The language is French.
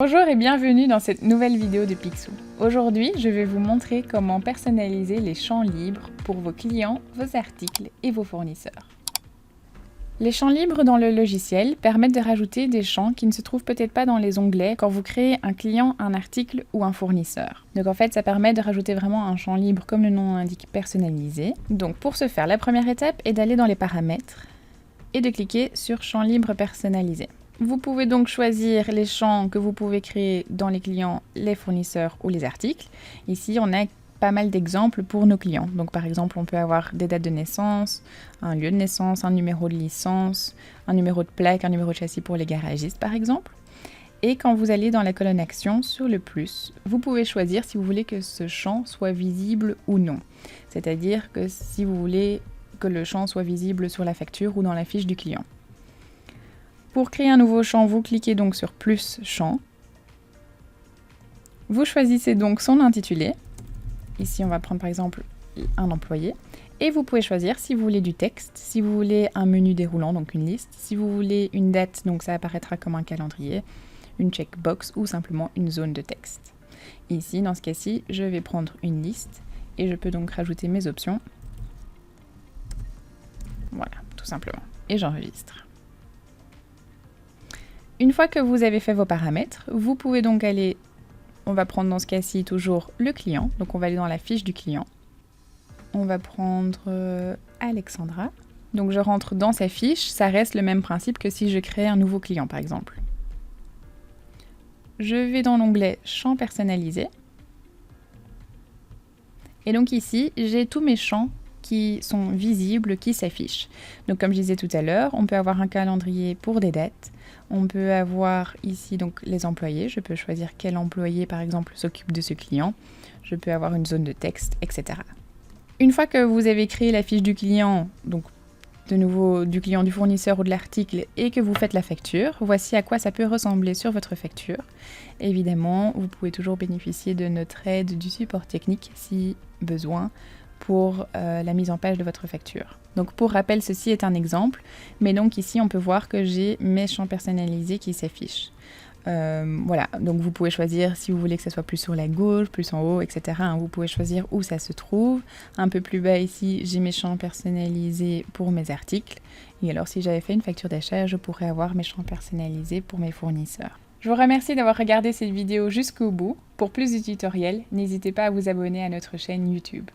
Bonjour et bienvenue dans cette nouvelle vidéo de Picsou. Aujourd'hui, je vais vous montrer comment personnaliser les champs libres pour vos clients, vos articles et vos fournisseurs. Les champs libres dans le logiciel permettent de rajouter des champs qui ne se trouvent peut-être pas dans les onglets quand vous créez un client, un article ou un fournisseur. Donc en fait, ça permet de rajouter vraiment un champ libre comme le nom l'indique personnalisé. Donc pour ce faire, la première étape est d'aller dans les paramètres et de cliquer sur champ libre personnalisé. Vous pouvez donc choisir les champs que vous pouvez créer dans les clients, les fournisseurs ou les articles. Ici, on a pas mal d'exemples pour nos clients. Donc par exemple, on peut avoir des dates de naissance, un lieu de naissance, un numéro de licence, un numéro de plaque, un numéro de châssis pour les garagistes par exemple. Et quand vous allez dans la colonne Action sur le plus, vous pouvez choisir si vous voulez que ce champ soit visible ou non. C'est-à-dire que si vous voulez que le champ soit visible sur la facture ou dans la fiche du client. Pour créer un nouveau champ, vous cliquez donc sur plus champ. Vous choisissez donc son intitulé. Ici, on va prendre par exemple un employé. Et vous pouvez choisir si vous voulez du texte, si vous voulez un menu déroulant, donc une liste, si vous voulez une date, donc ça apparaîtra comme un calendrier, une checkbox ou simplement une zone de texte. Ici, dans ce cas-ci, je vais prendre une liste et je peux donc rajouter mes options. Voilà, tout simplement. Et j'enregistre. Une fois que vous avez fait vos paramètres, vous pouvez donc aller, on va prendre dans ce cas-ci toujours le client, donc on va aller dans la fiche du client. On va prendre Alexandra, donc je rentre dans sa fiche, ça reste le même principe que si je crée un nouveau client par exemple. Je vais dans l'onglet champs personnalisés. Et donc ici, j'ai tous mes champs qui sont visibles, qui s'affichent. Donc comme je disais tout à l'heure, on peut avoir un calendrier pour des dates. On peut avoir ici donc les employés. Je peux choisir quel employé par exemple s'occupe de ce client. Je peux avoir une zone de texte, etc. Une fois que vous avez créé la fiche du client, donc de nouveau du client, du fournisseur ou de l'article, et que vous faites la facture, voici à quoi ça peut ressembler sur votre facture. Évidemment, vous pouvez toujours bénéficier de notre aide, du support technique si besoin, pour la mise en page de votre facture. Donc pour rappel, ceci est un exemple, mais donc ici on peut voir que j'ai mes champs personnalisés qui s'affichent. Voilà, donc vous pouvez choisir si vous voulez que ça soit plus sur la gauche, plus en haut, etc. Vous pouvez choisir où ça se trouve. Un peu plus bas ici, j'ai mes champs personnalisés pour mes articles. Et alors si j'avais fait une facture d'achat, je pourrais avoir mes champs personnalisés pour mes fournisseurs. Je vous remercie d'avoir regardé cette vidéo jusqu'au bout. Pour plus de tutoriels, n'hésitez pas à vous abonner à notre chaîne YouTube.